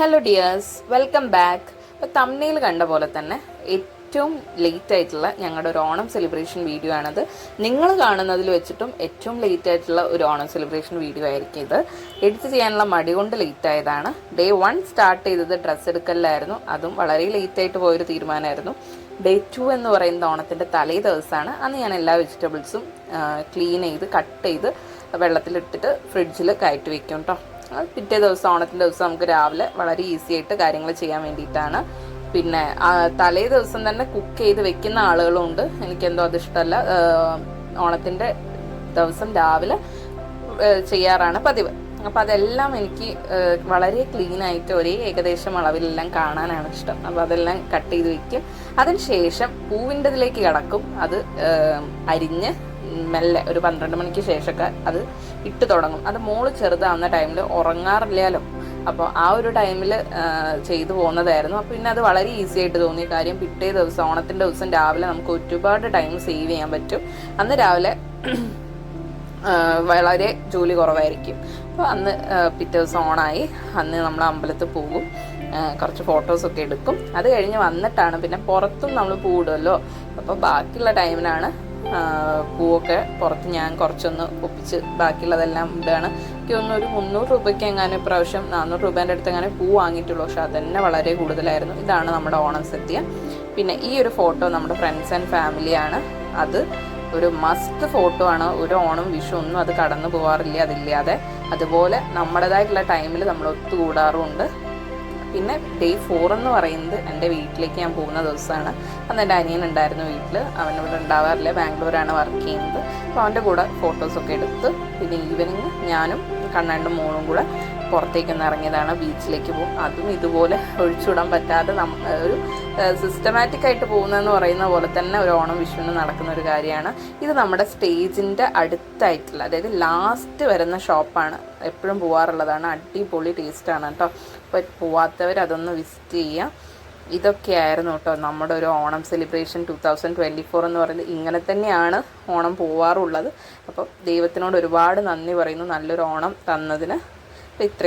Hello dears, welcome back. ഇപ്പോൾ thumbnail കണ്ട പോലെ തന്നെ ഏറ്റവും ലേറ്റ് ആയിട്ടുള്ള ഞങ്ങളുടെ ഒരു ഓണം സെലിബ്രേഷൻ വീഡിയോ ആണത്. നിങ്ങൾ കാണുന്നതിൽ വെച്ചിട്ടും ഏറ്റവും ലേറ്റ് ആയിട്ടുള്ള ഒരു ഓണം സെലിബ്രേഷൻ വീഡിയോ ആയിരിക്കും ഇത്. എഡിറ്റ് ചെയ്യാനുള്ള മടി കൊണ്ട് ലേറ്റ് ആയതാണ്. ഡേ 1 സ്റ്റാർട്ട് ചെയ്തത് ഡ്രസ്സ് എടുക്കലിലായിരുന്നു. അതും വളരെ ലേറ്റ് ആയിട്ട് പോയൊരു തീരുമാനമായിരുന്നു. ഡേ 2 എന്ന് പറയുന്നത് ഓണത്തിൻ്റെ തലേ ദിവസമാണ്. അന്ന് ഞാൻ എല്ലാ വെജിറ്റബിൾസും ക്ലീൻ ചെയ്ത് കട്ട് ചെയ്ത് വെള്ളത്തിലിട്ടിട്ട് ഫ്രിഡ്ജിൽ കയറ്റി വെക്കും കേട്ടോ. പിറ്റേ ദിവസം ഓണത്തിൻ്റെ ദിവസം നമുക്ക് രാവിലെ വളരെ ഈസി ആയിട്ട് കാര്യങ്ങൾ ചെയ്യാൻ വേണ്ടിയിട്ടാണ്. പിന്നെ തലേ ദിവസം തന്നെ കുക്ക് ചെയ്ത് വെക്കുന്ന ആളുകളുണ്ട്. എനിക്കെന്തോ അത് ഇഷ്ടമല്ല. ഓണത്തിൻ്റെ ദിവസം രാവിലെ ചെയ്യാറാണ് പതിവ്. അപ്പോൾ അതെല്ലാം എനിക്ക് വളരെ ക്ലീനായിട്ട് ഒരേ ഏകദേശം അളവിലെല്ലാം കാണാനാണ് ഇഷ്ടം. അപ്പോൾ അതെല്ലാം കട്ട് ചെയ്ത് വെക്കും. അതിനുശേഷം പൂവിൻ്റെതിലേക്ക് കിടക്കും. അത് അരിഞ്ഞ് മെല്ലെ ഒരു 12 മണിക്ക് ശേഷമൊക്കെ അത് ഇട്ട് തുടങ്ങും. അത് മോള് ചെറുതാവുന്ന ടൈമിൽ ഉറങ്ങാറില്ലല്ലോ. അപ്പോൾ ആ ഒരു ടൈമിൽ ചെയ്തു പോകുന്നതായിരുന്നു. അപ്പോൾ പിന്നെ അത് വളരെ ഈസി ആയിട്ട് തോന്നിയ കാര്യം, പിറ്റേ ദിവസം ഓണത്തിൻ്റെ ദിവസം രാവിലെ നമുക്ക് ഒരുപാട് ടൈം സേവ് ചെയ്യാൻ പറ്റും. അന്ന് രാവിലെ വളരെ ജോലി കുറവായിരിക്കും. അപ്പോൾ അന്ന് പിറ്റേ ദിവസം ഓണായി അന്ന് നമ്മൾ അമ്പലത്തിൽ പോകും, കുറച്ച് ഫോട്ടോസൊക്കെ എടുക്കും. അത് കഴിഞ്ഞ് വന്നിട്ടാണ് പിന്നെ പുറത്തും നമ്മൾ പൂവിടുമല്ലോ. അപ്പോൾ ബാക്കിയുള്ള ടൈമിനാണ് പൂവൊക്കെ പുറത്ത് ഞാൻ കുറച്ചൊന്ന് ഒപ്പിച്ച് ബാക്കിയുള്ളതെല്ലാം ഇടുകയാണ്. എനിക്ക് തോന്നുന്നു ഒരു 300 രൂപയ്ക്ക് എങ്ങാനും ഇപ്രാവശ്യം 400 രൂപേൻ്റെ അടുത്ത് എങ്ങനെ പൂ വാങ്ങിയിട്ടുള്ളൂ. പക്ഷെ അതന്നെ വളരെ കൂടുതലായിരുന്നു. ഇതാണ് നമ്മുടെ ഓണം സദ്യ. പിന്നെ ഈ ഒരു ഫോട്ടോ നമ്മുടെ ഫ്രണ്ട്സ് ആൻഡ് ഫാമിലിയാണ്. അത് ഒരു മസ്റ്റ് ഫോട്ടോ ആണ്. ഒരു ഓണം വിഷു ഒന്നും അത് കടന്നു പോകാറില്ല അതില്ലാതെ. അതുപോലെ നമ്മുടേതായിട്ടുള്ള ടൈമിൽ നമ്മൾ ഒത്തുകൂടാറുമുണ്ട്. പിന്നെ ഡേ 4 എന്ന് പറയുന്നത് എൻ്റെ വീട്ടിലേക്ക് ഞാൻ പോകുന്ന ദിവസമാണ്. അന്ന് എൻ്റെ അനിയൻ ഉണ്ടായിരുന്നു വീട്ടിൽ. അവനിവിടെ ഉണ്ടാവാറില്ല, ബാംഗ്ലൂരാണ് വർക്ക് ചെയ്യുന്നത്. അപ്പോൾ അവൻ്റെ കൂടെ ഫോട്ടോസൊക്കെ എടുത്ത് പിന്നെ ഈവനിങ് ഞാനും കണ്ണാണ്ടും മോളും കൂടെ പുറത്തേക്കൊന്ന് ഇറങ്ങിയതാണ്. ബീച്ചിലേക്ക് പോകും. അതും ഇതുപോലെ ഒഴിച്ചുവിടാൻ പറ്റാതെ ഒരു സിസ്റ്റമാറ്റിക് ആയിട്ട് പോകുന്നതെന്ന് പറയുന്ന പോലെ തന്നെ ഒരു ഓണം വിഷുവിന് നടക്കുന്ന ഒരു കാര്യമാണ്. ഇത് നമ്മുടെ സ്റ്റേജിൻ്റെ അടുത്തായിട്ടുള്ള, അതായത് ലാസ്റ്റ് വരുന്ന ഷോപ്പാണ്. എപ്പോഴും പോകാറുള്ളതാണ്. അടിപൊളി ടേസ്റ്റാണ് കേട്ടോ. അപ്പോൾ പോവാത്തവർ അതൊന്ന് വിസിറ്റ് ചെയ്യാം. ഇതൊക്കെയായിരുന്നു കേട്ടോ നമ്മുടെ ഒരു ഓണം സെലിബ്രേഷൻ 2024 എന്ന് പറയുന്നത്. ഇങ്ങനെ തന്നെയാണ് ഓണം പോവാറുള്ളത്. അപ്പോൾ ദൈവത്തിനോട് ഒരുപാട് നന്ദി പറയുന്നു നല്ലൊരു ഓണം തന്നതിന്. അപ്പോൾ ഇത്ര